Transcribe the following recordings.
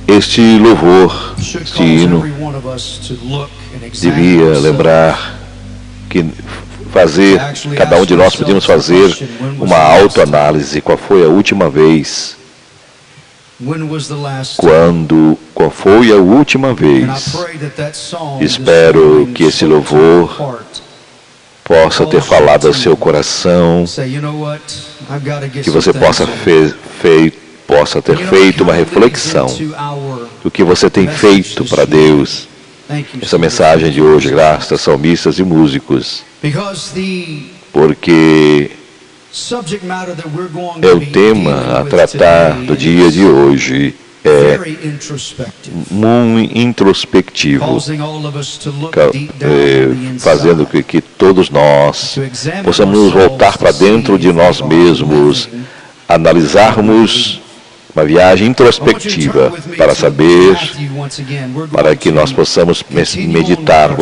Este louvor, este hino, devia lembrar que cada um de nós podíamos fazer uma autoanálise. Qual foi a última vez? Qual foi a última vez? Espero que esse louvor possa ter falado ao seu coração, que você possa ter feito uma reflexão do que você tem feito para Deus. Essa mensagem de hoje, graças a salmistas e músicos, porque o tema a tratar do dia de hoje é muito introspectivo, fazendo com que todos nós possamos nos voltar para dentro de nós mesmos, analisarmos uma viagem introspectiva para saber, para que nós possamos meditar.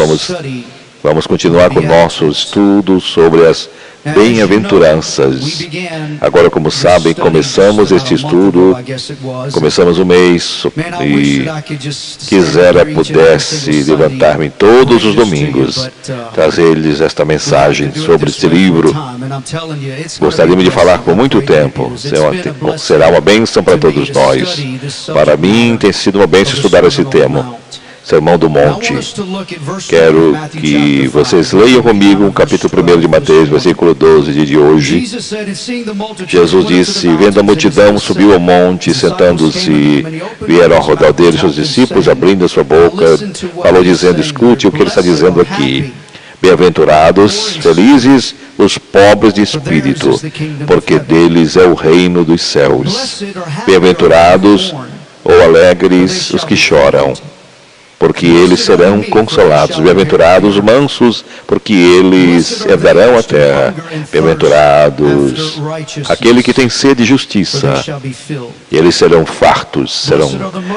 Vamos continuar com o nosso estudo sobre as bem-aventuranças. Agora, como sabem, começamos este estudo, começamos o mês, e quisera pudesse levantar-me todos os domingos, trazer-lhes esta mensagem sobre este livro. Gostaríamos de falar por muito tempo, será uma bênção para todos nós. Para mim, tem sido uma bênção estudar esse tema. Sermão do Monte. Quero que vocês leiam comigo o capítulo 1 de Mateus, versículo 12 de hoje. Jesus disse, vendo a multidão, subiu ao monte, sentando-se, vieram ao redor dele seus discípulos, abrindo a sua boca, falou dizendo, escute o que ele está dizendo aqui. Bem-aventurados, felizes, os pobres de espírito, porque deles é o reino dos céus. Bem-aventurados ou alegres os que choram, porque eles serão consolados. Bem-aventurados os mansos, porque eles herdarão a terra. Bem-aventurados aquele que tem sede de justiça, eles serão fartos.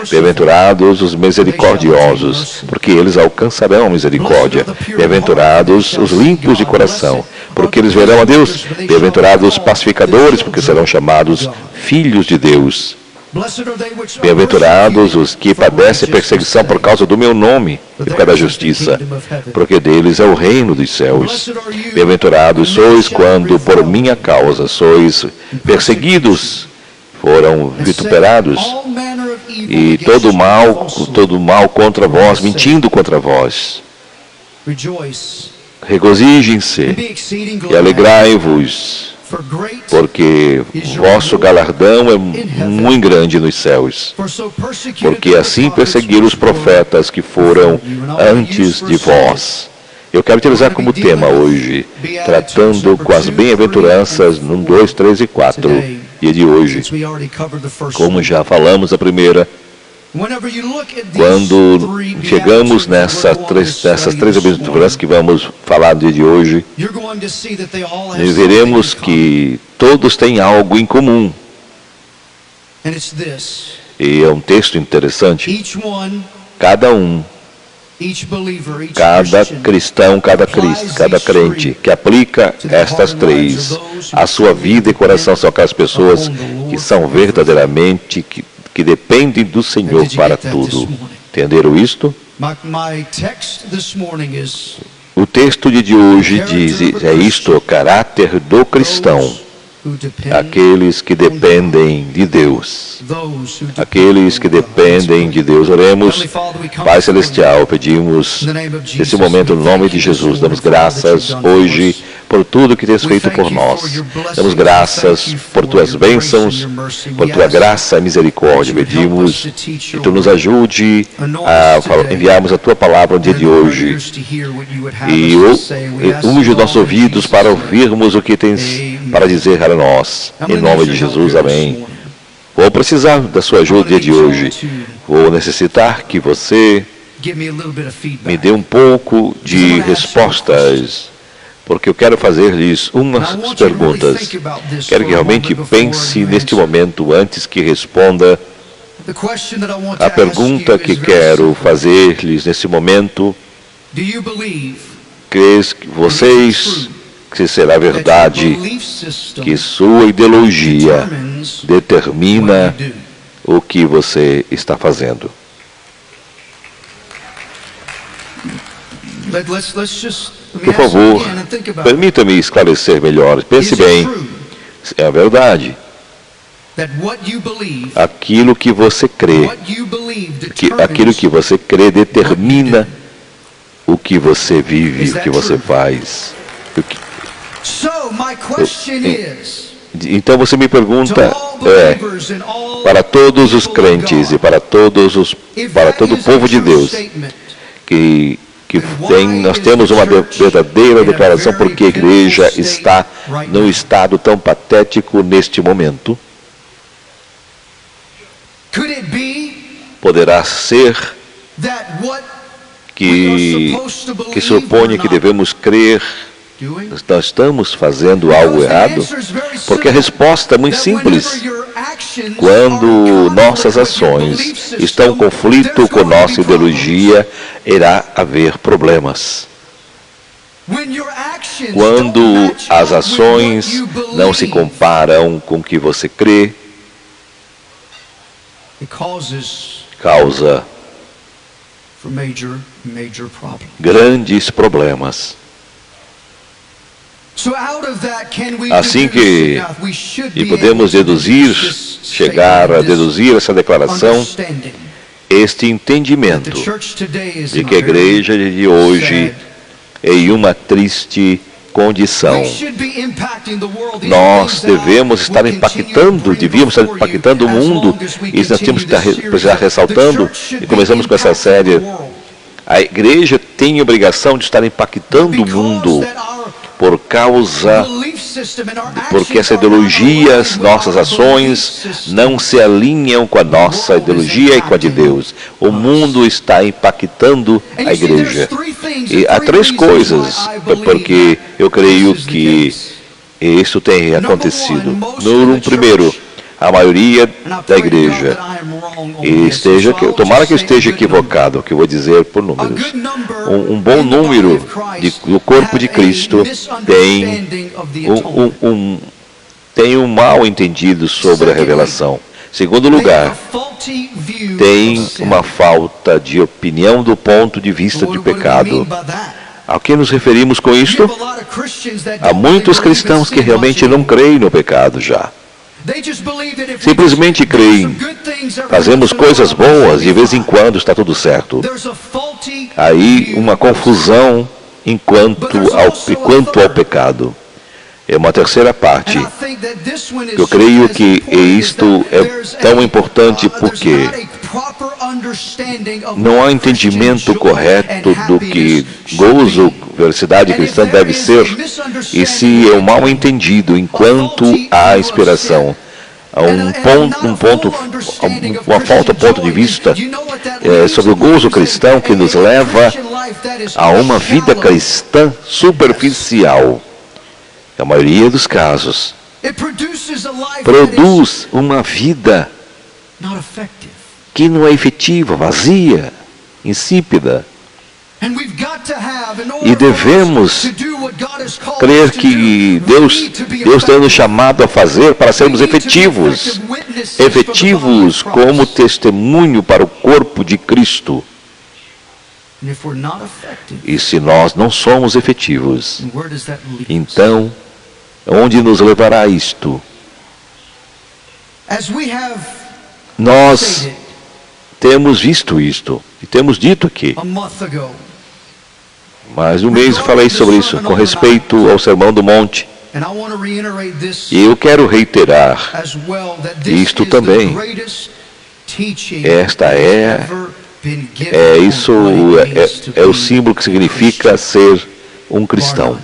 Bem-aventurados os misericordiosos, porque eles alcançarão a misericórdia. Bem-aventurados os limpos de coração, porque eles verão a Deus. Bem-aventurados os pacificadores, porque serão chamados filhos de Deus. Bem-aventurados os que padecem perseguição por causa do meu nome e por causa da justiça, porque deles é o reino dos céus. Bem-aventurados sois quando por minha causa sois perseguidos, foram vituperados, e todo mal contra vós, mentindo contra vós. Regozijem-se e alegrai-vos, porque vosso galardão é muito grande nos céus. Porque assim perseguiram os profetas que foram antes de vós. Eu quero utilizar como tema hoje, tratando com as bem-aventuranças no 2, 3 e 4, dia de hoje. Como já falamos a primeira, quando chegamos nessas três bem-aventuranças que vamos falar no dia de hoje, veremos que todos têm algo em comum. E é um texto interessante. Cada um, cada cristão, cada crente que aplica estas três à sua vida e coração, são aquelas pessoas que são verdadeiramente que dependem do Senhor para tudo. Entenderam isto? O texto de hoje diz, é isto, o caráter do cristão. Aqueles que dependem de Deus. Aqueles que dependem de Deus. Oremos. Pai Celestial, pedimos nesse momento no nome de Jesus. Damos graças hoje por tudo que tens feito por nós. Damos graças por tuas bênçãos, por tua graça e misericórdia. Pedimos que tu nos ajude a enviarmos a tua palavra no dia de hoje. E unge os nossos ouvidos para ouvirmos o que tens para dizer a nós. Em nome de Jesus, amém. Vou precisar da sua ajuda no dia de hoje. Vou necessitar que você me dê um pouco de respostas, porque eu quero fazer-lhes umas perguntas. Quero que realmente pense neste momento antes que responda. A pergunta que quero fazer-lhes nesse momento: crees que vocês que será verdade que sua ideologia determina o que você está fazendo. Por favor, permita-me esclarecer melhor. Pense bem. É verdade. Aquilo que você crê, aquilo que você crê determina o que você vive, o que você faz. Então você me pergunta, para todos os crentes e para todo o povo de Deus, nós temos uma verdadeira declaração porque a igreja está num estado tão patético neste momento. Poderá ser que supõe que devemos crer nós estamos fazendo algo errado? Porque a resposta é muito simples. Quando nossas ações estão em conflito com nossa ideologia, irá haver problemas. Quando as ações não se comparam com o que você crê, causa grandes problemas. Assim e podemos chegar a deduzir essa declaração, este entendimento de que a igreja de hoje é em uma triste condição. Nós devíamos estar impactando o mundo, e nós temos que estar ressaltando, e começamos com essa série, a igreja tem a obrigação de estar impactando o mundo, porque essa ideologia, nossas ações não se alinham com a nossa ideologia e com a de Deus. O mundo está impactando a igreja. E há três coisas porque eu creio que isso tem acontecido. Primeiro, a maioria da igreja, tomara que eu esteja equivocado, o que eu vou dizer por números, um bom número do corpo de Cristo tem um mal entendido sobre a revelação. Segundo lugar, tem uma falta de opinião do ponto de vista de pecado. A que nos referimos com isto? Há muitos cristãos que realmente não creem no pecado já. Simplesmente creem, fazemos coisas boas e de vez em quando está tudo certo. Aí uma confusão quanto ao pecado. É uma terceira parte. Eu creio que isto é tão importante porque não há entendimento correto do que gozo, felicidade cristã deve ser, e se é um mal entendido enquanto há inspiração. Há uma falta de ponto de vista sobre o gozo cristão que nos leva a uma vida cristã superficial. A maioria dos casos produz uma vida que não é efetiva, vazia, insípida. E devemos crer que Deus tem nos chamado a fazer para sermos efetivos como testemunho para o corpo de Cristo. E se nós não somos efetivos, então, onde nos levará isto? Nós temos visto isto, e temos dito aqui. Mas um mês eu falei sobre isso, com respeito ao Sermão do Monte. E eu quero reiterar isto também. Esta é o símbolo que significa ser um cristão.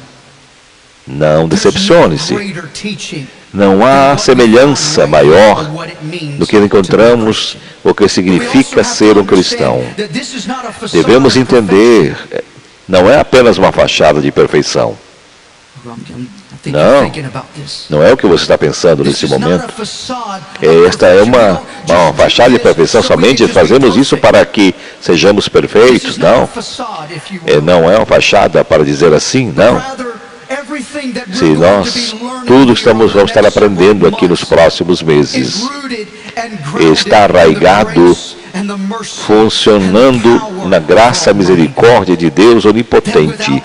Não decepcione-se. Não há semelhança maior do que encontramos o que significa ser um cristão. Devemos entender, não é apenas uma fachada de perfeição. Não é o que você está pensando nesse momento. Esta é uma fachada de perfeição, somente fazemos isso para que sejamos perfeitos. Não é uma fachada para dizer assim, não. Se nós vamos estar aprendendo aqui nos próximos meses, está arraigado, funcionando na graça e misericórdia de Deus onipotente,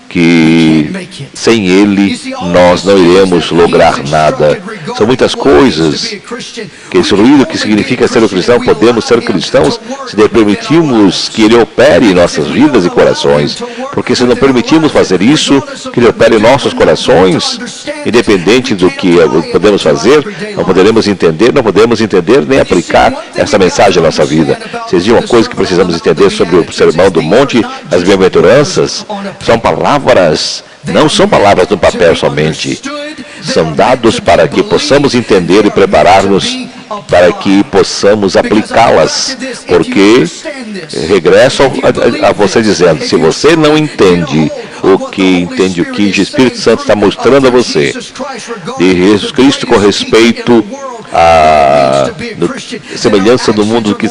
que sem Ele nós não iremos lograr nada. São muitas coisas que esse ruído que significa ser um cristão, podemos ser cristãos se permitirmos que Ele opere em nossas vidas e corações. Porque se não permitirmos fazer isso, que Ele opere em nossos corações, independente do que podemos fazer, não podemos entender nem aplicar essa mensagem à nossa vida. Se existe uma coisa que precisamos entender sobre o Sermão do Monte, as bem-aventuranças, são palavras, não são palavras no papel somente. São dados para que possamos entender e preparar-nos para que possamos aplicá-las. Porque, regresso a você dizendo, se você não entende o que o Espírito Santo está mostrando a você, de Jesus Cristo com respeito à semelhança do mundo, que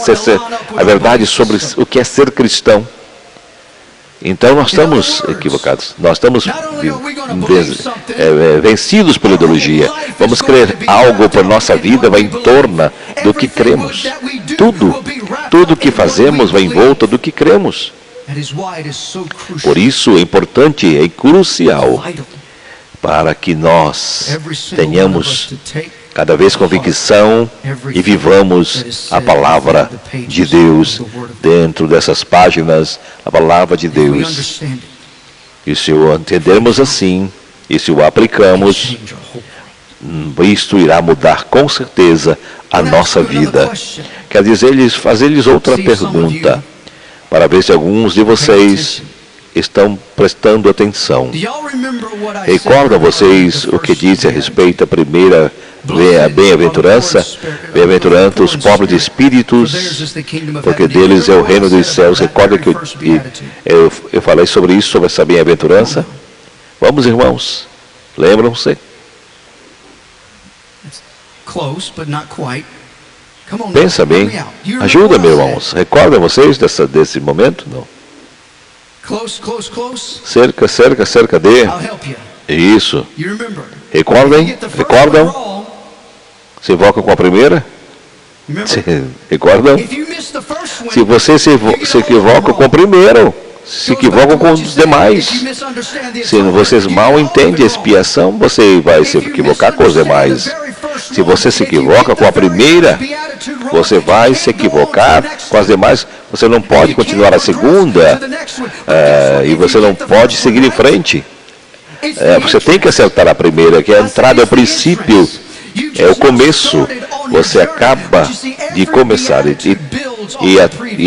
a verdade sobre o que é ser cristão, então nós estamos equivocados. Nós estamos vencidos pela ideologia. Vamos crer algo para nossa vida vai em torno do que cremos. Tudo que fazemos vai em volta do que cremos. Por isso é importante, é crucial para que nós tenhamos cada vez convicção e vivamos a palavra de Deus dentro dessas páginas, a palavra de Deus. E se o entendermos assim, e se o aplicamos, isto irá mudar com certeza a nossa vida. Quer dizer, fazer-lhes outra pergunta, para ver se alguns de vocês estão prestando atenção. Recordam vocês o que disse a respeito da primeira bem-aventurança? Bem-aventurança os pobres de espíritos, porque deles é o reino dos céus. Recorda que eu falei sobre isso, sobre essa bem-aventurança? Vamos, irmãos, lembram-se? Pensa bem. Ajuda-me, irmãos. Recordam vocês desse momento? Não. Cerca de... Isso. Recordam? Se invocam com a primeira? Recordam? Se você se equivoca com o primeiro, se equivocam com os demais. Se vocês mal entendem a expiação, você vai se equivocar com os demais. Se você se equivoca com a primeira, você vai se equivocar com as demais. Você não pode continuar a segunda, e você não pode seguir em frente. Você tem que acertar a primeira, que é a entrada, é o princípio, é o começo. Você acaba de começar e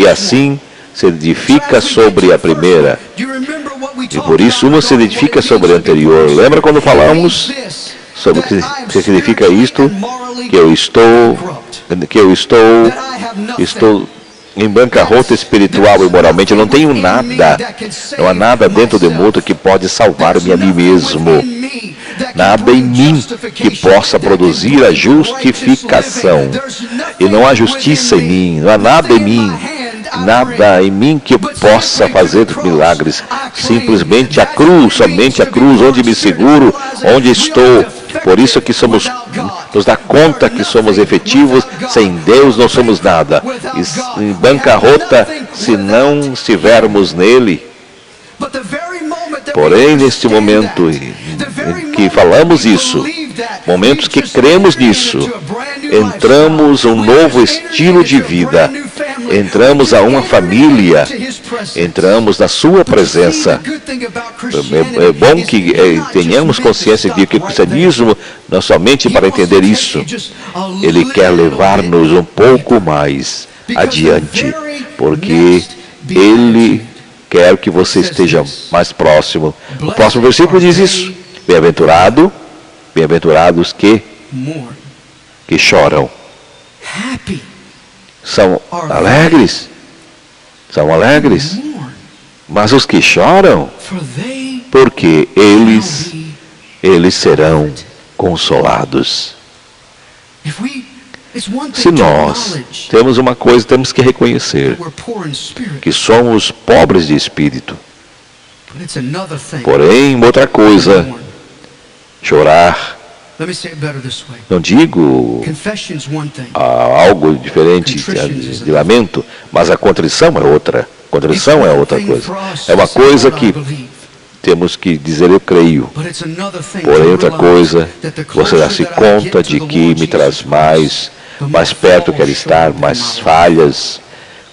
assim se edifica sobre a primeira. E por isso uma se edifica sobre a anterior. Lembra quando falamos sobre o que significa isto? Que eu estou em bancarrota espiritual e moralmente. Eu não tenho nada. Não há nada dentro do mundo que pode salvar-me a mim mesmo. Nada em mim que possa produzir a justificação. E não há justiça em mim. Não há nada em mim. Nada em mim que eu possa fazer milagres. Simplesmente a cruz, somente a cruz, onde me seguro, onde estou. Por isso que nos dá conta que somos efetivos. Sem Deus não somos nada. Em bancarrota, se não estivermos nele. Porém, neste momento em que falamos isso, momentos que cremos nisso, entramos a um novo estilo de vida, entramos a uma família, entramos na sua presença. É bom que tenhamos consciência de que o cristianismo não é somente para entender isso, ele quer levar-nos um pouco mais adiante, porque ele quer que você esteja mais próximo. O próximo versículo diz isso: bem-aventurados que choram. São alegres. Mas os que choram, porque eles serão consolados. Se nós temos uma coisa, temos que reconhecer que somos pobres de espírito. Porém, outra coisa, chorar Não digo algo diferente de lamento, mas a contrição é outra. Contrição é outra coisa. É uma coisa que temos que dizer eu creio. Porém, outra coisa, você dá se conta de que me traz mais perto quero estar, mais falhas.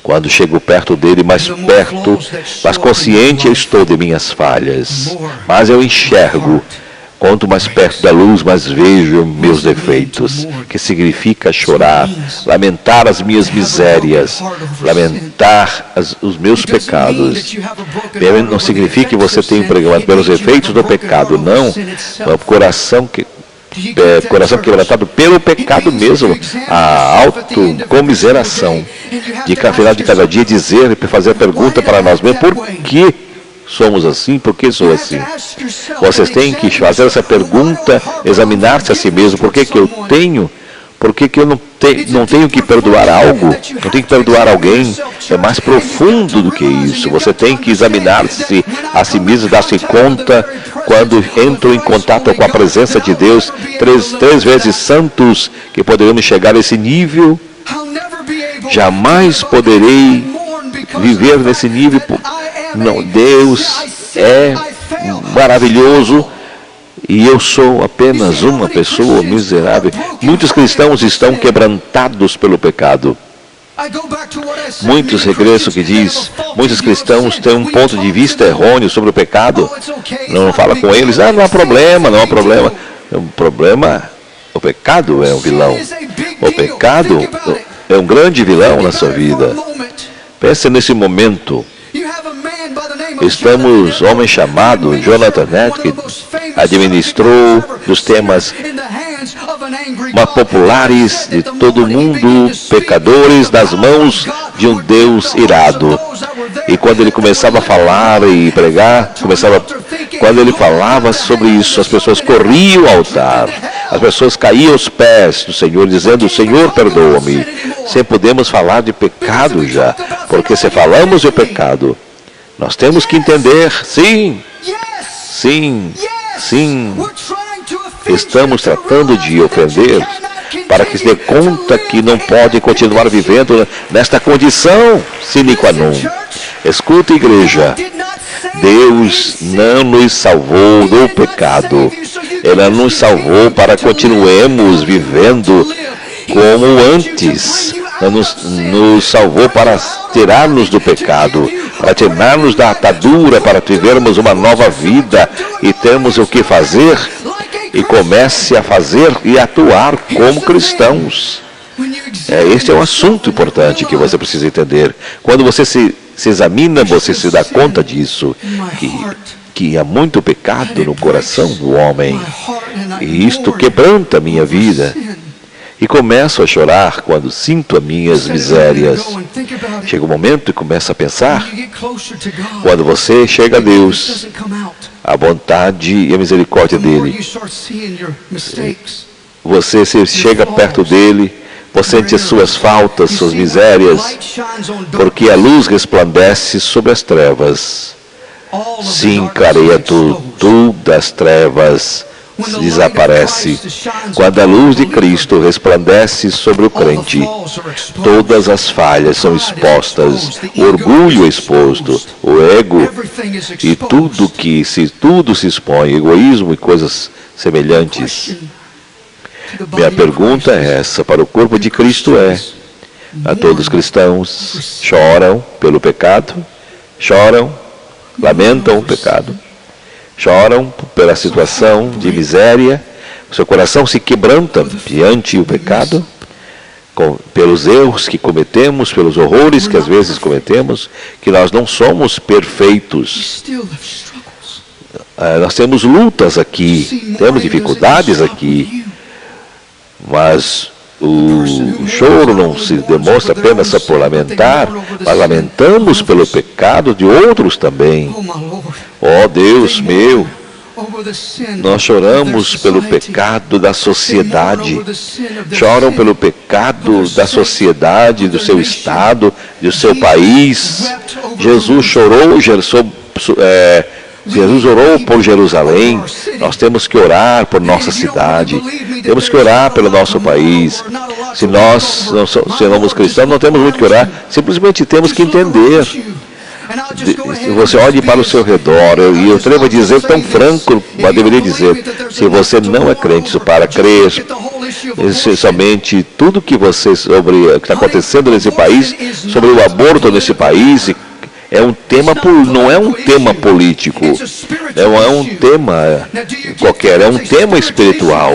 Quando chego perto dele, mais perto, mais consciente eu estou de minhas falhas. Mas eu enxergo. Quanto mais perto da luz, mais vejo meus defeitos, que significa chorar, lamentar as minhas misérias, lamentar os meus pecados. Não significa que você tem um problema pelos efeitos do pecado, não. É o coração quebrantado pelo pecado mesmo, a autocomiseração. De final de cada dia dizer e fazer a pergunta para nós mesmos, por que somos assim? Por que sou assim? Vocês têm que fazer essa pergunta, examinar-se a si mesmo. Por que eu tenho? Por que eu não tenho que perdoar algo? Não tenho que perdoar alguém? É mais profundo do que isso. Você tem que examinar-se a si mesmo, dar-se conta quando entro em contato com a presença de Deus, três vezes santos, que poderemos chegar a esse nível. Jamais poderei viver nesse nível. Não, Deus é maravilhoso e eu sou apenas uma pessoa miserável. Muitos cristãos estão quebrantados pelo pecado. Muitos regresso que diz, muitos cristãos têm um ponto de vista errôneo sobre o pecado. Não fala com eles, não há problema, não há problema. O pecado é um vilão. O pecado é um grande vilão na sua vida. Pense nesse momento. Estamos, homem chamado Jonathan Nett, que administrou os temas mais populares de todo mundo, pecadores, nas mãos de um Deus irado. E quando ele começava a falar e pregar, quando ele falava sobre isso, as pessoas corriam ao altar, as pessoas caíam aos pés do Senhor, dizendo, Senhor, perdoa-me. Sem podemos falar de pecado já, porque se falamos de pecado, nós temos que entender, sim, estamos tratando de ofender para que se dê conta que não pode continuar vivendo nesta condição sine qua non. Escuta, igreja, Deus não nos salvou do pecado. Ele nos salvou para continuemos vivendo como antes. Nos salvou para tirar-nos do pecado, para tirar-nos da atadura, para vivermos uma nova vida e temos o que fazer e comece a fazer e atuar como cristãos. Este é um assunto importante que você precisa entender. Quando você se examina, você se dá conta disso, que há muito pecado no coração do homem e isto quebranta a minha vida. E começo a chorar quando sinto as minhas misérias. Chega um momento e começa a pensar. Quando você chega a Deus, a vontade e a misericórdia dele, você chega perto dele, você sente as suas faltas, suas misérias, porque a luz resplandece sobre as trevas. Sim, clareia tudo das trevas desaparece. Quando a luz de Cristo resplandece sobre o crente, todas as falhas são expostas, o orgulho é exposto, o ego e tudo se expõe, egoísmo e coisas semelhantes. Minha pergunta é essa para o corpo de Cristo a todos os cristãos choram pelo pecado, lamentam o pecado, choram pela situação de miséria, seu coração se quebranta diante do pecado, pelos erros que cometemos, pelos horrores que às vezes cometemos, que nós não somos perfeitos. Nós temos lutas aqui, temos dificuldades aqui, mas o choro não se demonstra apenas por lamentar, mas lamentamos pelo pecado de outros também. Oh Deus meu, nós choramos pelo pecado da sociedade, choram pelo pecado da sociedade, do seu estado, do seu país. Jesus chorou, Jesus orou por Jerusalém, nós temos que orar por nossa cidade, temos que orar pelo nosso país. Se nós não somos cristãos, não temos muito que orar, simplesmente temos que entender. Você olhe para o seu redor, e eu atrevo a dizer tão franco, mas deveria dizer, se você não é crente, para crer, somente tudo que você sobre o que está acontecendo nesse país, sobre o aborto nesse país, é um tema, não é um tema político, não é um tema qualquer, é um tema espiritual.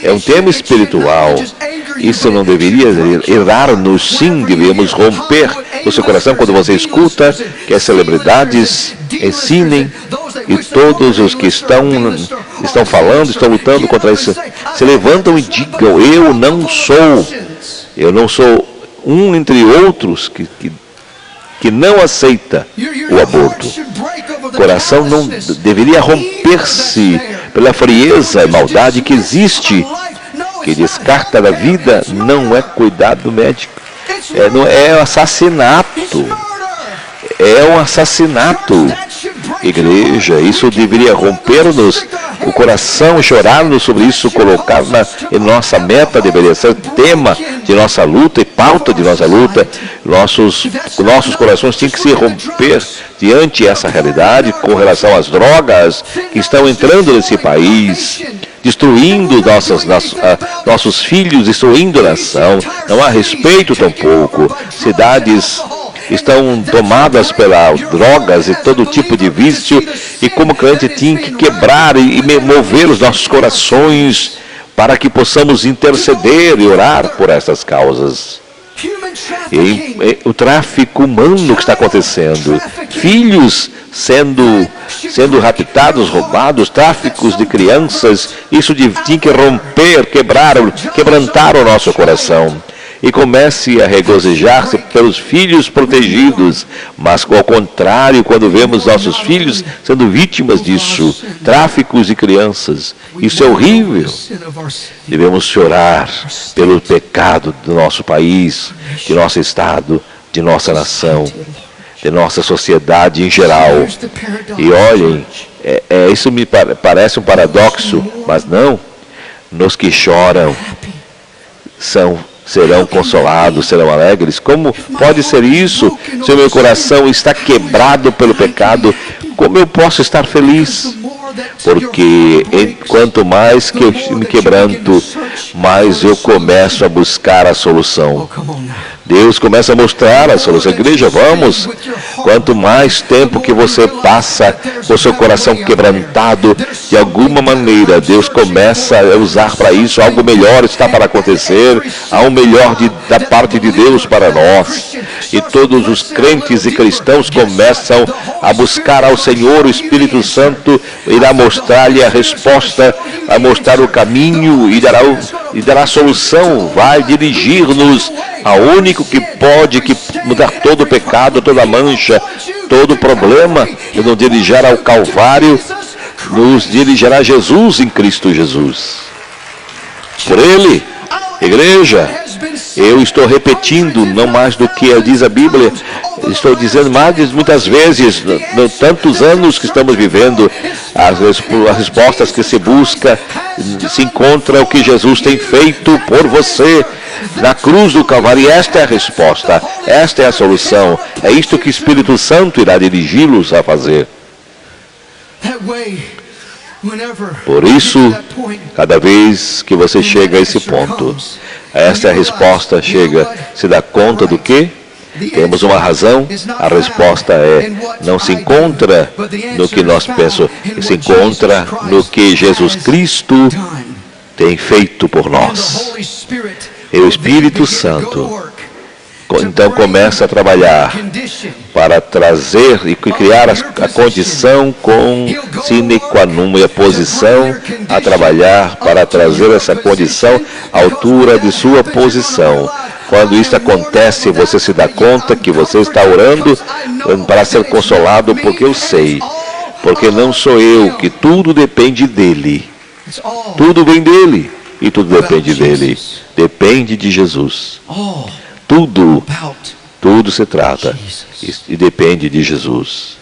É um tema espiritual. Isso não deveria errar-nos, sim, devemos romper no seu coração quando você escuta que as celebridades ensinem e todos os que estão falando, estão lutando contra isso, se levantam e digam, eu não sou um entre outros que não aceita o aborto. O coração não deveria romper-se pela frieza e maldade que existe, que descarta da vida, não é cuidado médico. É um assassinato. É um assassinato. Igreja, isso deveria romper-nos o coração, chorar-nos sobre isso, colocar em nossa meta, deveria ser tema de nossa luta e pauta de nossa luta. Nossos corações têm que se romper diante dessa realidade com relação às drogas que estão entrando nesse país, destruindo nossos filhos, destruindo a nação. Não há respeito tampouco. Cidades estão tomadas pelas drogas e todo tipo de vício, e como crente tinha que quebrar e mover os nossos corações para que possamos interceder e orar por essas causas. E o tráfico humano que está acontecendo, filhos sendo raptados, roubados, tráficos de crianças, isso tinha que romper, quebrantar o nosso coração. E comece a regozijar-se pelos filhos protegidos, mas ao contrário, quando vemos nossos filhos sendo vítimas disso, tráficos de crianças, isso é horrível. Devemos chorar pelo pecado do nosso país, de nosso estado, de nossa nação, de nossa sociedade em geral. E olhem, isso me parece um paradoxo, mas não. Nos que choram serão consolados, serão alegres. Como pode ser isso se o meu coração está quebrado pelo pecado? Como eu posso estar feliz? Porque quanto mais que eu me quebranto, mais eu começo a buscar a solução. Deus começa a mostrar a solução. Igreja, vamos. Quanto mais tempo que você passa com o seu coração quebrantado, de alguma maneira, Deus começa a usar para isso. Algo melhor está para acontecer. Há um melhor da parte de Deus para nós. E todos os crentes e cristãos começam a buscar ao Senhor. O Espírito Santo irá mostrar-lhe a resposta, a mostrar o caminho e dará a solução. Vai dirigir-nos ao único que pode mudar todo o pecado, toda a mancha, todo o problema, e nos dirigirá ao Calvário, nos dirigirá a Jesus em Cristo Jesus. Por Ele, igreja, eu estou repetindo, não mais do que diz a Bíblia, estou dizendo muitas vezes, tantos anos que estamos vivendo, as respostas que se busca, se encontra o que Jesus tem feito por você na cruz do Calvário. E esta é a resposta, esta é a solução, é isto que o Espírito Santo irá dirigi-los a fazer. Por isso, cada vez que você chega a esse ponto, esta é a resposta, se dá conta do que? Temos uma razão, a resposta não se encontra no que nós pensamos, se encontra no que Jesus Cristo tem feito por nós. E o Espírito Santo então começa a trabalhar para trazer e criar a condição com sine qua non, e a posição a trabalhar para trazer essa condição à altura de sua posição. Quando isso acontece, você se dá conta que você está orando para ser consolado, porque eu sei, porque não sou eu, que tudo depende dele. Tudo vem dele e tudo depende dele. Depende de Jesus. Tudo se trata e depende de Jesus.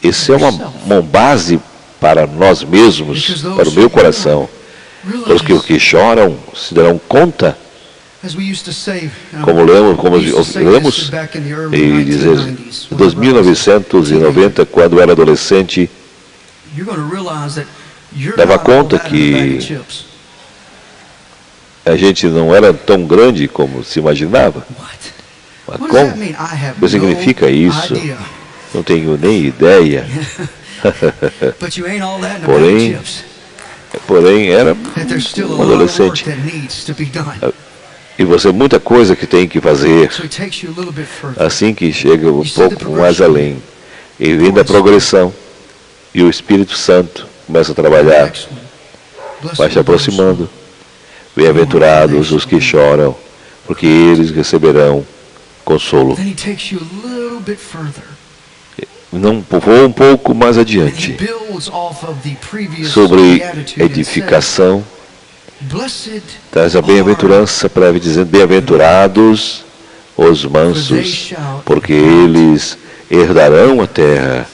Isso é uma base para nós mesmos, para o meu coração. Os que choram se darão conta, como lemos e dizer, em 1990, quando eu era adolescente, dava conta que a gente não era tão grande como se imaginava. Mas como? O que significa isso? Não tenho nem ideia. Porém, era um adolescente. E você, muita coisa que tem que fazer. Assim que chega um pouco mais além. E vem da progressão. E o Espírito Santo começa a trabalhar. Vai se aproximando. Bem-aventurados os que choram, porque eles receberão consolo. Não vou um pouco mais adiante sobre edificação. Traz a bem-aventurança breve, dizendo: bem-aventurados os mansos, porque eles herdarão a terra.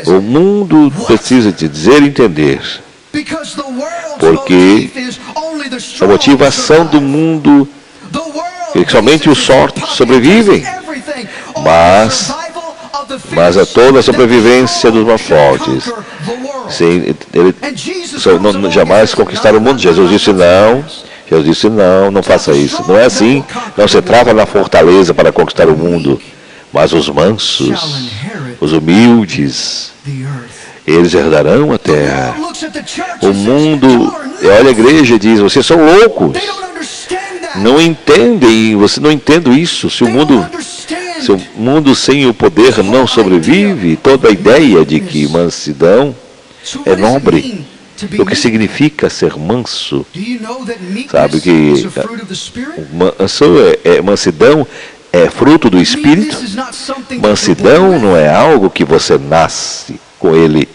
O mundo precisa de dizer e entender, porque a motivação do mundo é que somente os fortes sobrevivem, mas a toda a sobrevivência dos mais fortes. Sim, jamais conquistar o mundo. Jesus disse não, não faça isso. Não é assim. Não se trata na fortaleza para conquistar o mundo, mas os mansos, os humildes, eles herdarão a terra. O mundo olha a igreja e diz: vocês são loucos. Não entendem, você não entende isso. Se o mundo sem o poder não sobrevive, toda a ideia de que mansidão é nobre. O que significa ser manso? Sabe que mansidão é fruto do Espírito. Mansidão não é algo que você nasce com ele.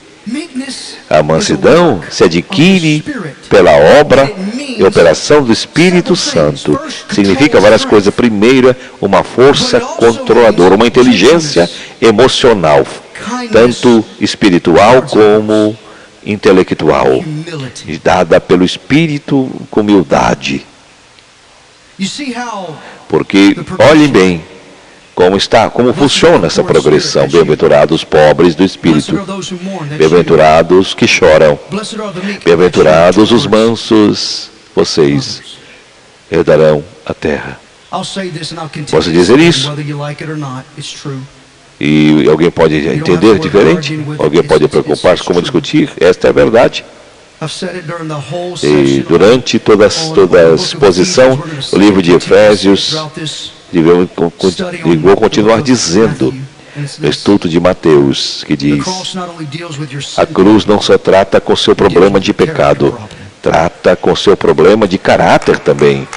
A mansidão se adquire pela obra e operação do Espírito Santo. Significa várias coisas. Primeiro, uma força controladora, uma inteligência emocional, tanto espiritual como intelectual, dada pelo Espírito com humildade. Porque, olhem bem, como funciona essa progressão. Bem-aventurados os pobres do Espírito, bem-aventurados que choram, bem-aventurados os mansos, vocês herdarão a terra. Posso dizer isso? E alguém pode entender diferente? Alguém pode preocupar-se como discutir? Esta é a verdade. E durante toda a exposição, o livro de Efésios, vou continuar dizendo, no estudo de Mateus, que diz: a cruz não só trata com seu problema de pecado, trata com seu problema de caráter também,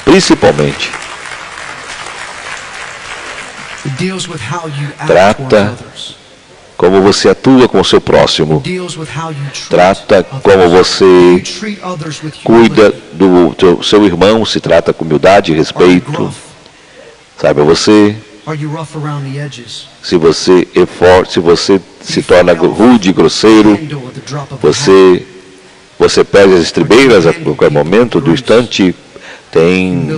principalmente. Trata como você atua com o seu próximo. Trata como você cuida do seu irmão, se trata com humildade e respeito. Sabe, se você é forte, se você se torna rude e grosseiro, você perde as estribeiras a qualquer momento do instante, tem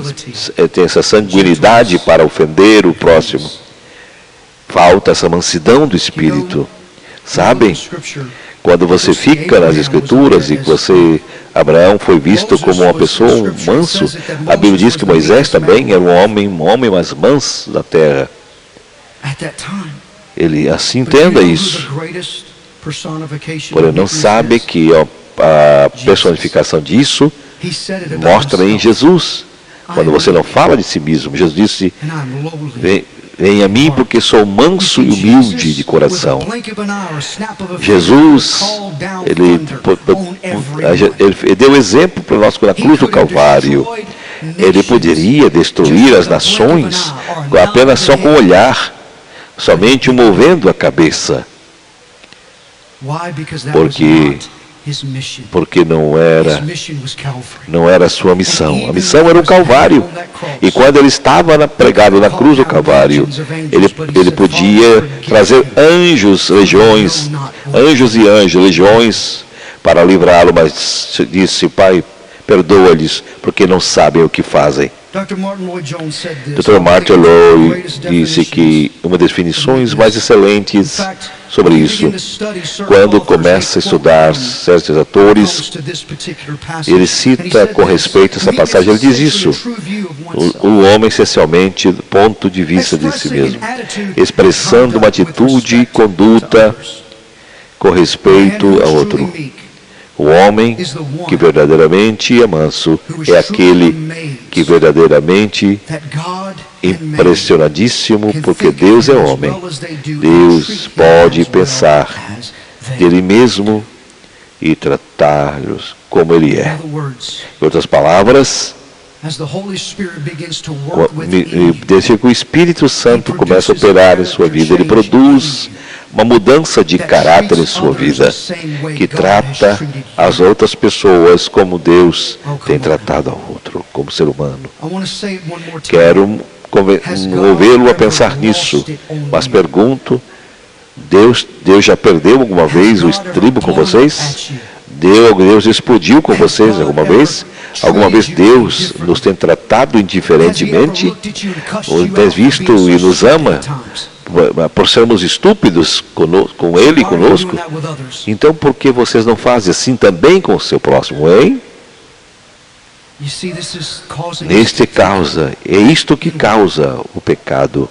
essa sanguinidade para ofender o próximo. Falta essa mansidão do Espírito. Sabem? Quando você fica nas Escrituras e Abraão foi visto como uma pessoa manso, a Bíblia diz que Moisés também era um homem mais manso da terra. Ele assim entenda isso. Porém, não sabe que a personificação disso mostra em Jesus. Quando você não fala de si mesmo, Jesus disse: Venha a mim, porque sou manso e humilde de coração. Jesus, ele deu exemplo para nós na cruz do Calvário. Ele poderia destruir as nações apenas só com o olhar, somente movendo a cabeça. Porque porque não era a sua missão. A missão era o Calvário. E quando ele estava pregado na cruz do Calvário, ele podia trazer anjos, legiões, legiões para livrá-lo, mas disse: Pai, perdoa-lhes, porque não sabem o que fazem. Dr. Martin Lloyd disse que uma das definições mais excelentes sobre isso, quando começa a estudar certos atores, ele cita com respeito a essa passagem, ele diz isso: o homem essencialmente do ponto de vista de si mesmo, expressando uma atitude e conduta com respeito a outro. O homem que verdadeiramente é manso é aquele que verdadeiramente impressionadíssimo, porque Deus é homem. Deus pode pensar dele mesmo e tratá-los como ele é. Em outras palavras, desde que o Espírito Santo começa a operar em sua vida, ele produz uma mudança de caráter em sua vida, que trata as outras pessoas como Deus tem tratado ao outro, como ser humano. Quero movê-lo a pensar nisso, mas pergunto: Deus já perdeu alguma vez o estribo com vocês? Deus explodiu com vocês alguma vez? Alguma vez Deus nos tem tratado indiferentemente? Ou tem visto e nos ama por sermos estúpidos com Ele e conosco? Então por que vocês não fazem assim também com o seu próximo, hein? É isto que causa o pecado.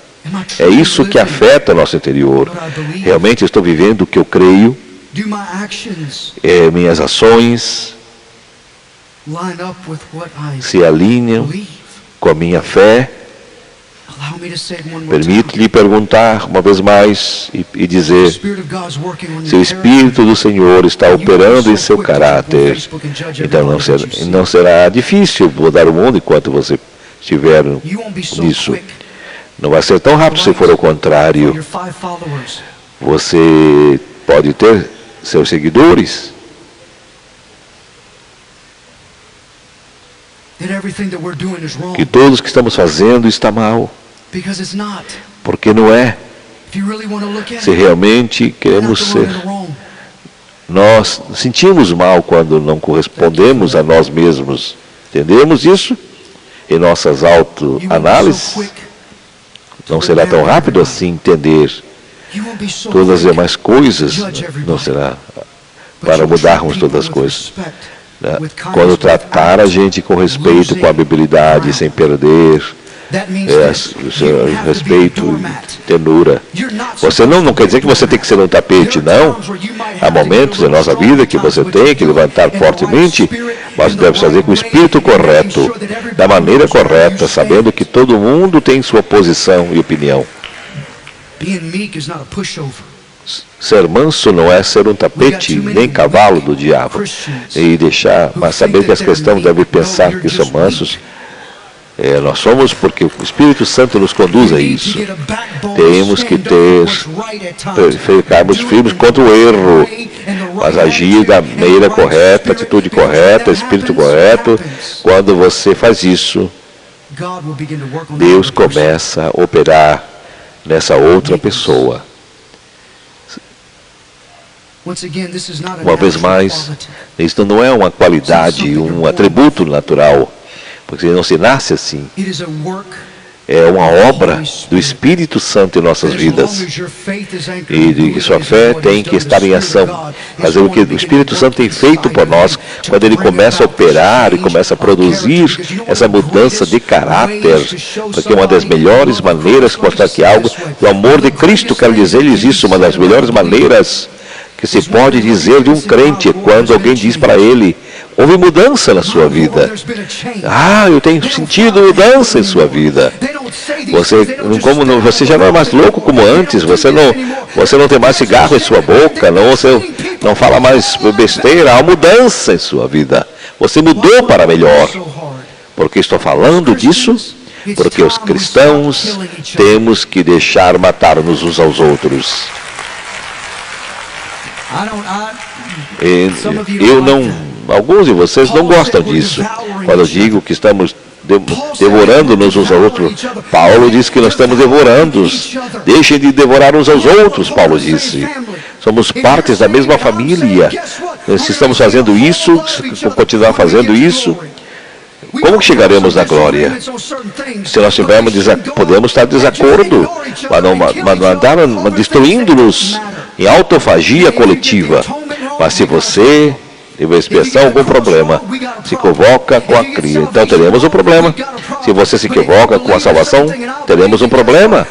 É isso que afeta o nosso interior. Realmente estou vivendo o que eu creio? Minhas ações se alinham com a minha fé? Permite-lhe perguntar uma vez mais e dizer: se o Espírito do Senhor está operando em seu caráter, então não será difícil mudar o mundo enquanto você estiver nisso. Não vai ser tão rápido se for ao contrário. Você pode ter seus seguidores, que todos que estamos fazendo está mal, porque não é. Se realmente queremos ser, nós sentimos mal quando não correspondemos a nós mesmos. Entendemos isso? Em nossas autoanálises, não será tão rápido assim entender todas as demais coisas. Não será para mudarmos todas as coisas. Quando tratar a gente com respeito, com habilidade, sem perder respeito e ternura. Você não quer dizer que você tem que ser um tapete, não. Há momentos em nossa vida que você tem que levantar fortemente, mas deve fazer com o espírito correto, da maneira correta, sabendo que todo mundo tem sua posição e opinião. Ser manso não é ser um tapete, nem cavalo do diabo. Mas saber que as cristãos devem pensar que são mansos. Nós somos porque o Espírito Santo nos conduz a isso. Temos que ficarmos firmes contra o erro, mas agir da maneira correta, atitude correta, espírito correto. Quando você faz isso, Deus começa a operar nessa outra pessoa. Uma vez mais, isso não é uma qualidade, um atributo natural, porque não se nasce assim. É uma obra do Espírito Santo em nossas vidas. E que sua fé tem que estar em ação. Fazer o que o Espírito Santo tem feito por nós, quando ele começa a operar e começa a produzir essa mudança de caráter. Porque uma das melhores maneiras de mostrar que algo, o amor de Cristo, quero dizer-lhes isso, uma das melhores maneiras que se pode dizer de um crente é quando alguém diz para ele: houve mudança na sua vida. Eu tenho sentido mudança em sua vida. Você já não é mais louco como antes. Você não tem mais cigarro em sua boca. Você não fala mais besteira. Há mudança em sua vida. Você mudou para melhor. Por que estou falando disso? Porque os cristãos temos que deixar matar-nos uns aos outros. Eu não, alguns de vocês não gostam disso. Quando eu digo que estamos devorando-nos uns aos outros, Paulo disse que nós estamos devorando-os. Deixem de devorar uns aos outros, Paulo disse. Somos partes da mesma família. Se estamos fazendo isso, se continuar fazendo isso, como que chegaremos na glória? Se nós tivermos podemos estar em desacordo, mas não andar destruindo-nos em autofagia coletiva. Mas se você teve expiação, algum problema, se equivoca com a cria, então teremos um problema. Se você se equivoca com a salvação, teremos um problema.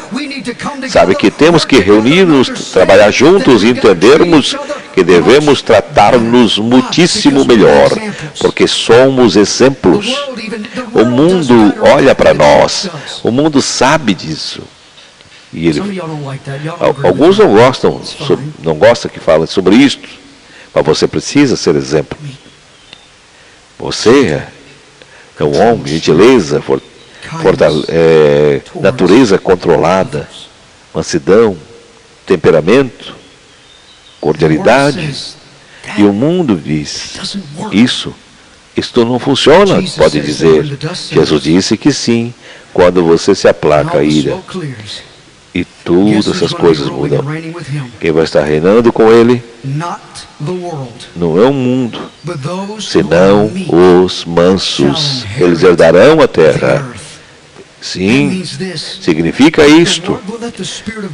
Sabe que temos que reunir-nos, trabalhar juntos e entendermos que devemos tratar-nos muitíssimo melhor, porque somos exemplos. O mundo olha para nós, o mundo sabe disso. E alguns não gostam que falem sobre isto, mas você precisa ser exemplo. Você é um homem, gentileza, natureza controlada, mansidão, temperamento, cordialidade. E o mundo diz, isto não funciona, pode dizer. Jesus disse que sim, quando você se aplaca a ira. E todas essas coisas mudam. Quem vai estar reinando com Ele não é o mundo, senão os mansos. Eles herdarão a terra. Sim, significa isto.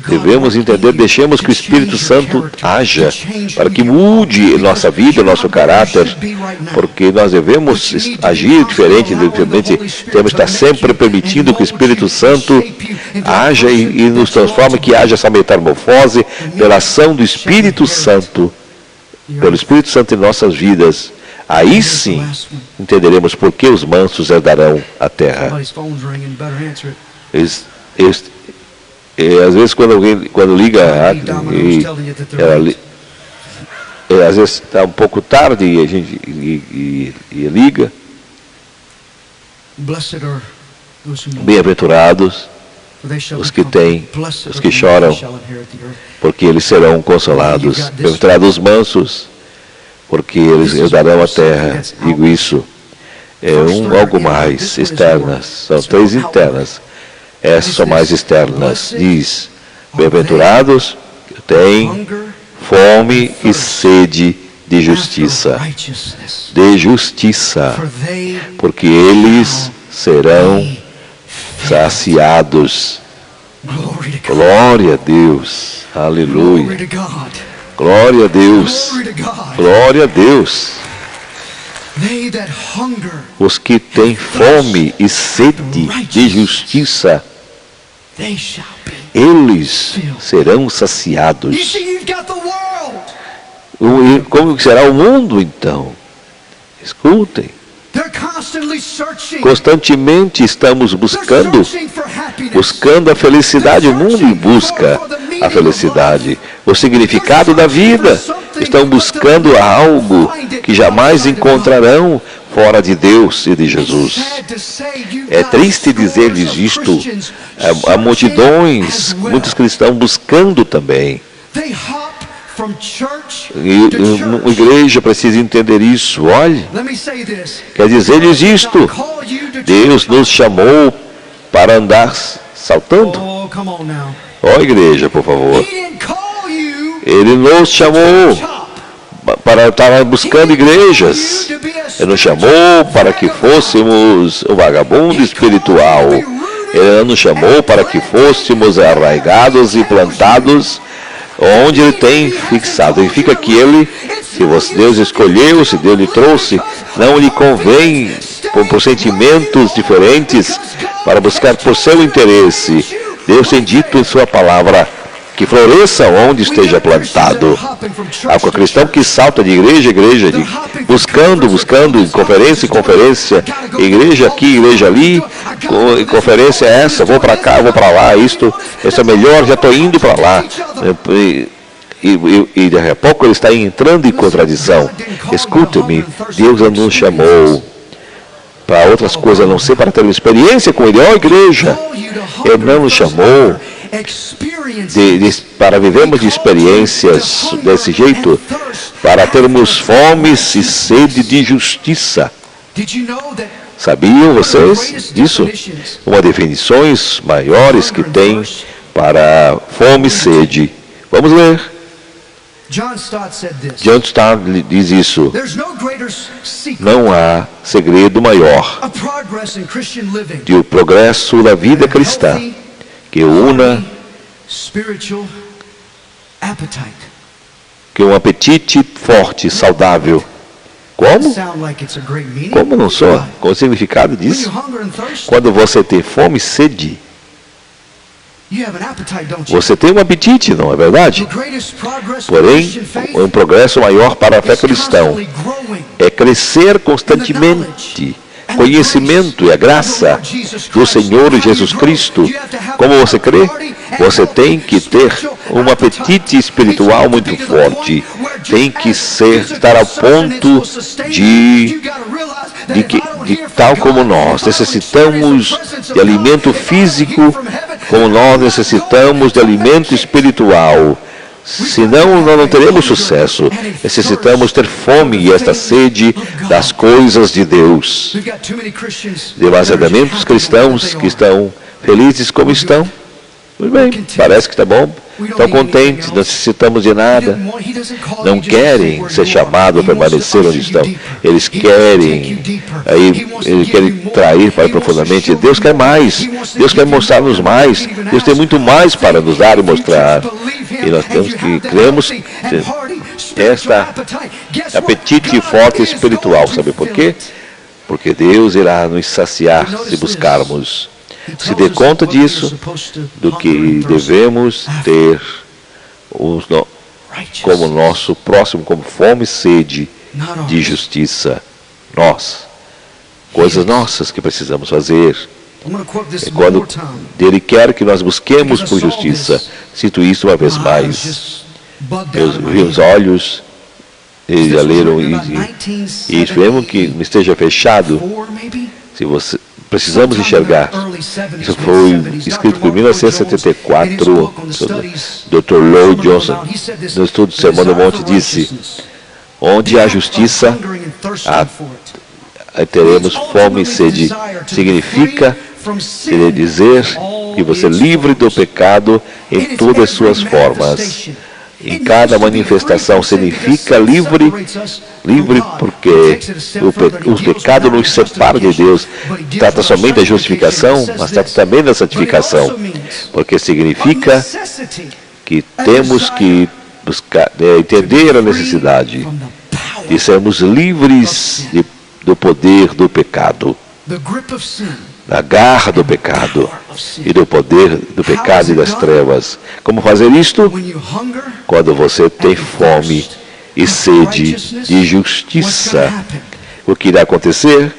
Devemos entender, deixemos que o Espírito Santo haja, para que mude nossa vida, nosso caráter, porque nós devemos agir diferente, temos que estar sempre permitindo que o Espírito Santo haja e nos transforme, que haja essa metamorfose pela ação do Espírito Santo, pelo Espírito Santo em nossas vidas. Aí sim entenderemos por que os mansos herdarão a terra. Às vezes quando liga, às vezes está um pouco tarde e a gente liga. Bem-aventurados os que choram, porque eles serão consolados. Bem-aventurados os mansos, porque eles herdarão a terra. Digo isso, algo mais, externas, são 3 internas, essas são mais externas. Diz, bem-aventurados que têm fome e sede de justiça, porque eles serão saciados. Glória a Deus, aleluia. Glória a Deus, glória a Deus. Os que têm fome e sede de justiça, eles serão saciados. Como será o mundo então? Escutem. Constantemente estamos buscando a felicidade. O mundo busca a felicidade, o significado da vida. Estão buscando algo que jamais encontrarão fora de Deus e de Jesus. É triste dizer-lhes isto. Há multidões, muitos cristãos buscando também. E a igreja precisa entender isso. Olhe, quer dizer-lhes isto: Deus nos chamou para andar saltando. Igreja, por favor. Ele nos chamou para estar buscando igrejas. Ele nos chamou para que fôssemos o vagabundo espiritual. Ele nos chamou para que fôssemos arraigados e plantados onde Ele tem fixado. Significa que Ele, se Deus escolheu, se Deus lhe trouxe, não lhe convém por sentimentos diferentes para buscar por seu interesse. Deus tem dito em sua palavra que floresça onde esteja plantado. Há um cristão que salta de igreja em igreja, buscando, em conferência em conferência, igreja aqui, igreja ali, conferência essa, vou para cá, vou para lá, isso é melhor, já estou indo para lá. E daqui a pouco ele está entrando em contradição. Escute-me, Deus nos chamou para outras coisas, a não ser para ter uma experiência com Ele. Igreja, Ele não nos chamou para vivermos de experiências desse jeito, para termos fome e sede de justiça. Sabiam vocês disso? Uma das definições maiores que tem para fome e sede. Vamos ler. John Stott diz isso. Não há segredo maior de o progresso da vida cristã que una que um apetite forte, saudável. Como? Como não sou? Qual o significado disso? Quando você tem fome e sede, você tem um apetite, não é verdade? Porém, um progresso maior para a fé cristã é crescer constantemente. Conhecimento e a graça do Senhor Jesus Cristo. Como você crê? Você tem que ter um apetite espiritual muito forte. Tem que estar ao ponto de tal como nós necessitamos de alimento físico, como nós necessitamos de alimento espiritual. Senão, nós não teremos sucesso. Necessitamos ter fome e esta sede das coisas de Deus. Demasiadamente cristãos que estão felizes como estão. Muito bem, parece que está bom. Estão contentes, não necessitamos de nada. Não querem ser chamados a permanecer onde estão. Eles querem trair para profundamente. Deus quer mais. Deus quer mostrar-nos mais. Deus tem muito mais para nos dar e mostrar. E nós temos que cremos esta apetite forte espiritual. Sabe por quê? Porque Deus irá nos saciar se buscarmos. Se dê conta disso, do que devemos ter como nosso próximo, como fome e sede de justiça. Coisas nossas que precisamos fazer. E quando Ele quer que nós busquemos por justiça, cito isso uma vez mais. Meus olhos, eles já leram e esperemos que não esteja fechado. Se você precisamos enxergar. Isso foi escrito por 1974. Dr. Lloyd Johnson, no estudo do Sermão do Monte, disse: onde há justiça, teremos fome e sede. Significa querer dizer que você é livre do pecado em todas as suas formas. Em cada manifestação significa livre porque o pecado nos separa de Deus. Trata somente da justificação, mas trata também da santificação. Porque significa que temos que buscar, entender a necessidade de sermos livres do poder do pecado, da garra do pecado e do poder do pecado e das trevas. Como fazer isto? Quando você tem fome e sede de justiça. O que irá acontecer?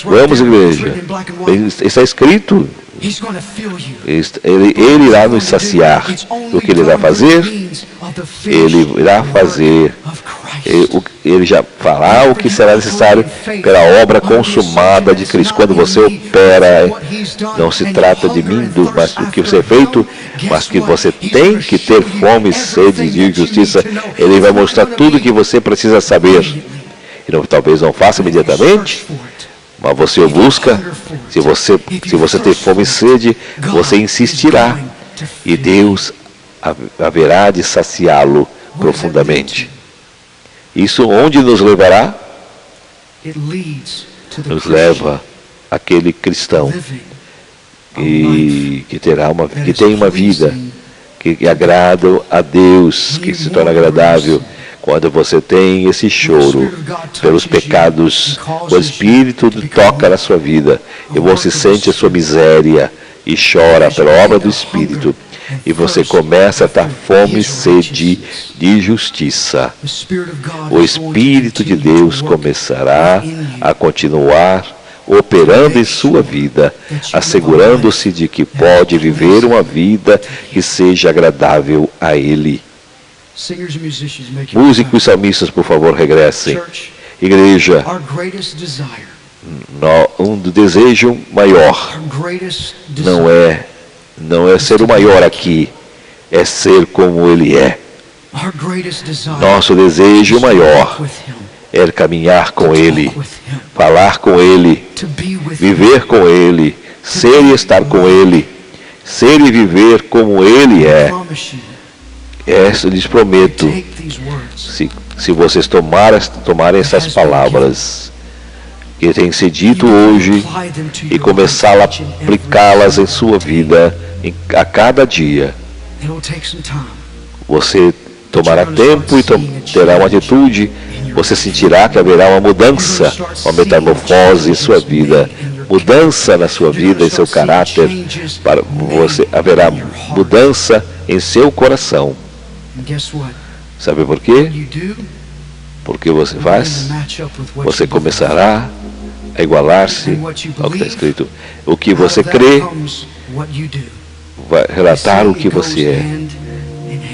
Vamos, igreja. Está escrito. Ele irá nos saciar. O que ele irá fazer? Ele irá fazer. Ele já fará o que será necessário pela obra consumada de Cristo. Quando você opera, não se trata de mim, mas do que você é feito, mas que você tem que ter fome e sede de justiça. Ele vai mostrar tudo o que você precisa saber. E talvez não faça imediatamente, mas você o busca. Se você tem fome e sede, você insistirá. E Deus haverá de saciá-lo profundamente. Isso onde nos levará? Nos leva àquele cristão que tem uma vida que agrada a Deus, que se torna agradável. Quando você tem esse choro pelos pecados, o Espírito toca na sua vida e você sente a sua miséria e chora pela obra do Espírito. E você começa a ter fome e sede de justiça. O Espírito de Deus começará a continuar operando em sua vida, assegurando-se de que pode viver uma vida que seja agradável a Ele. Músicos e salmistas, por favor, regressem. Igreja, um desejo maior não é não é ser o maior aqui, é ser como Ele é. Nosso desejo maior é caminhar com Ele, falar com Ele, viver com Ele, ser e estar com Ele, ser e viver como Ele é. Eu lhes prometo, se vocês tomarem essas palavras que têm sido dito hoje e começar a aplicá-las em sua vida a cada dia, você tomará tempo e terá uma atitude, você sentirá que haverá uma mudança, uma metamorfose em sua vida, mudança na sua vida, em seu caráter, para você haverá mudança em seu coração. Sabe por quê? Porque você faz, você começará a igualar-se ao que está escrito. O que você crê vai relatar o que você é.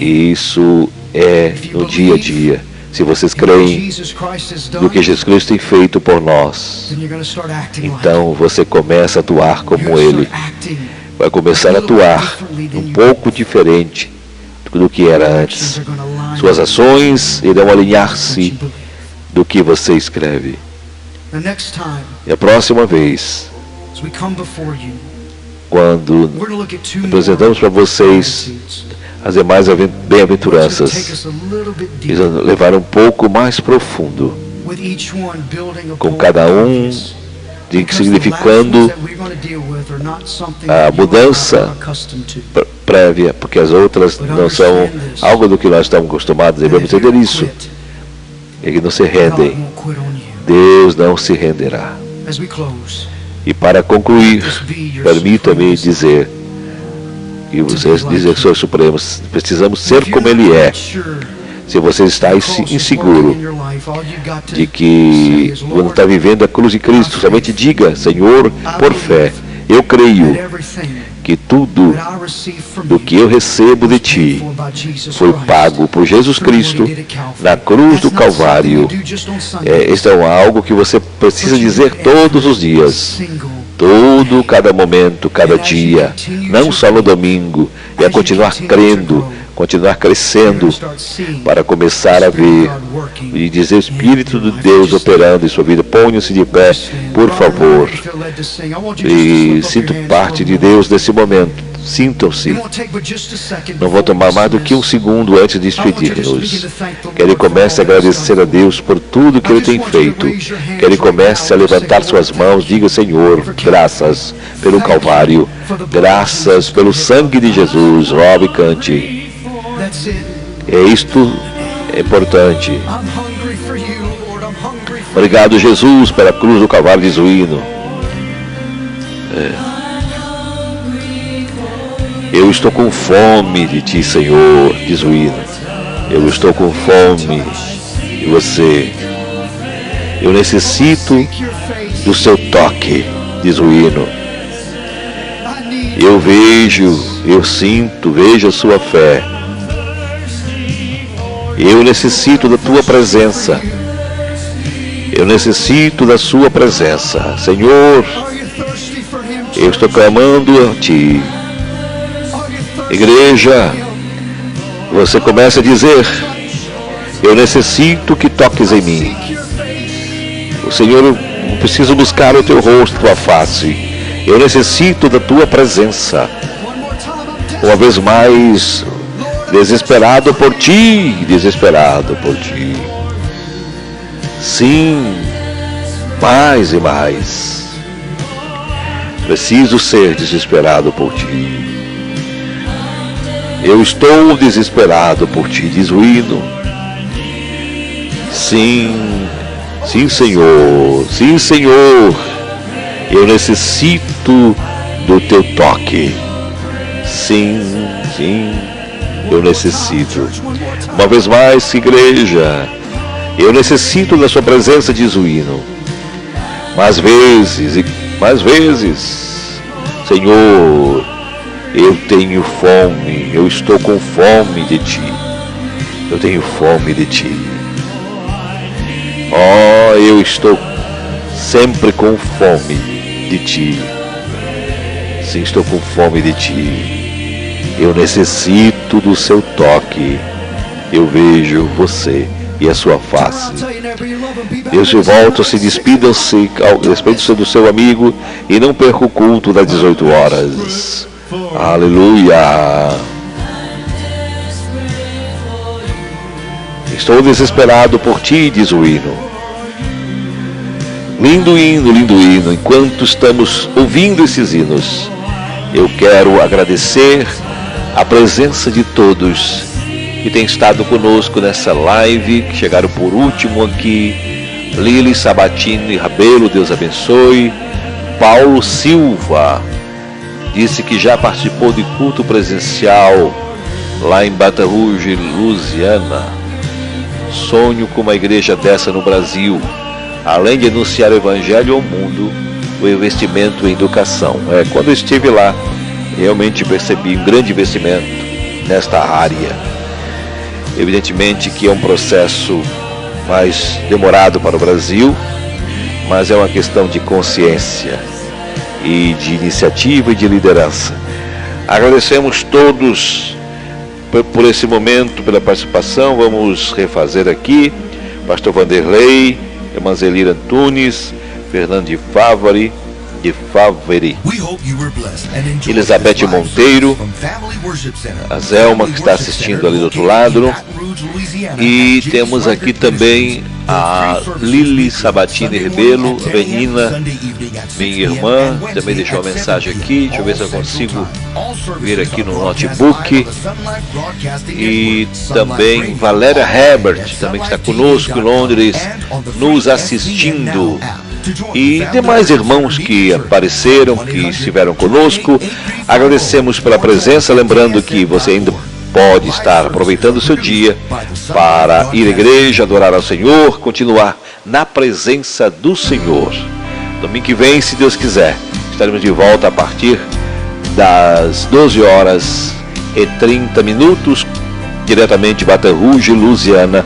E isso é no dia a dia. Se vocês creem no que Jesus Cristo tem feito por nós, então você começa a atuar como Ele. Vai começar a atuar um pouco diferente do que era antes. Suas ações irão alinhar-se do que você escreve. E a próxima vez, quando apresentamos para vocês as demais bem-aventuranças, eles vão levar um pouco mais profundo, com cada um significando a mudança prévia, porque as outras não são algo do que nós estamos acostumados. Devemos entender isso. Eles não se rendem. Deus não se renderá. E para concluir, permita-me dizer que vocês dizem que são supremos, precisamos ser como Ele é. Se você está inseguro de que não está vivendo a cruz de Cristo, somente diga: Senhor, por fé, eu creio que tudo do que eu recebo de Ti foi pago por Jesus Cristo na cruz do Calvário. Isso é algo que você precisa dizer todos os dias. Cada momento, cada dia, não só no domingo, e a continuar crendo, continuar crescendo, para começar a ver e dizer: Espírito de Deus operando em sua vida. Ponham-se de pé, por favor, e sinto parte de Deus nesse momento. Sintam-se. Não vou tomar mais do que um segundo antes de despedir-nos. Que Ele comece a agradecer a Deus por tudo que Ele tem feito. Que Ele comece a levantar suas mãos. Diga: Senhor, graças pelo Calvário. Graças pelo sangue de Jesus. Robe e cante. Isto é importante. Obrigado, Jesus, pela cruz do Calvário, diz o hino. Eu estou com fome de Ti, Senhor, diz o hino. Eu estou com fome de Você. Eu necessito do Seu toque, diz o hino. Eu vejo, eu sinto, vejo a Sua fé. Eu necessito da Tua presença. Eu necessito da Sua presença. Senhor, eu estou clamando a Ti. Igreja, você começa a dizer: eu necessito que toques em mim. O Senhor, eu preciso buscar o Teu rosto, Tua face. Eu necessito da Tua presença. Uma vez mais, desesperado por Ti, desesperado por Ti. Sim, mais e mais. Preciso ser desesperado por Ti. Eu estou desesperado por Ti, diz o hino. Sim, sim, Senhor, sim, Senhor. Eu necessito do Teu toque. Sim, sim, eu necessito. Uma vez mais, igreja, eu necessito da Sua presença, diz o hino. Mais vezes e mais vezes, Senhor, eu tenho fome, eu estou com fome de Ti. Eu tenho fome de Ti. Oh, eu estou sempre com fome de Ti. Sim, estou com fome de Ti. Eu necessito do Seu toque. Eu vejo você e a sua face. Deus, de volta, se despidam-se do seu amigo e não perca o culto das 18 horas. Aleluia. Estou desesperado por Ti, diz o hino. Lindo hino, lindo hino. Enquanto estamos ouvindo esses hinos, eu quero agradecer a presença de todos que têm estado conosco nessa live, que chegaram por último aqui. Lili Sabatini Rabelo, Deus abençoe. Paulo Silva disse que já participou de culto presencial lá em Baton Rouge, Louisiana. Sonho com uma igreja dessa no Brasil, além de anunciar o evangelho ao mundo, o investimento em educação. Quando eu estive lá, realmente percebi um grande investimento nesta área. Evidentemente que é um processo mais demorado para o Brasil, mas é uma questão de consciência e de iniciativa e de liderança. Agradecemos todos por esse momento, pela participação. Vamos refazer aqui: Pastor Vanderlei, Irmã Zelira Antunes, Fernando de Favre, Elizabeth Monteiro, a Zelma, que está assistindo ali do outro lado, e temos aqui também a Lili Sabatini Rebelo, Benina, minha irmã, também deixou uma mensagem aqui. Deixa eu ver se eu consigo ver aqui no notebook. E também Valéria Herbert, também que está conosco em Londres, nos assistindo. E demais irmãos que apareceram, que estiveram conosco, agradecemos pela presença, lembrando que você ainda pode estar aproveitando o seu dia para ir à igreja, adorar ao Senhor, continuar na presença do Senhor. Domingo que vem, se Deus quiser, estaremos de volta a partir das 12h30, diretamente de Baton Rouge, Louisiana,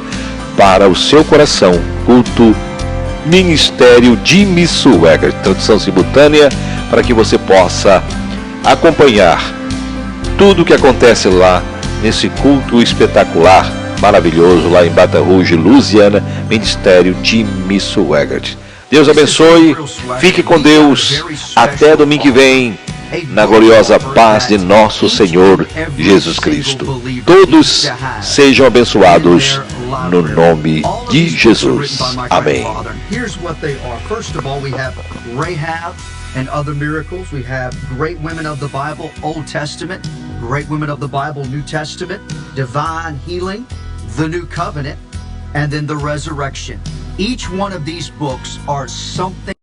para o seu coração, culto Ministério Jimmy Swaggart, tradução simultânea, para que você possa acompanhar tudo o que acontece lá nesse culto espetacular, maravilhoso, lá em Baton Rouge, Louisiana, Ministério Jimmy Swaggart. Deus abençoe, fique com Deus, até domingo que vem, na gloriosa paz de nosso Senhor Jesus Cristo. Todos sejam abençoados no nome de Jesus. Amém. Here's what they are. First of all, we have Rahab and other miracles. We have great women of the Bible, Old Testament, great women of the Bible, New Testament, divine healing, the New Covenant, and then the resurrection. Each one of these books are something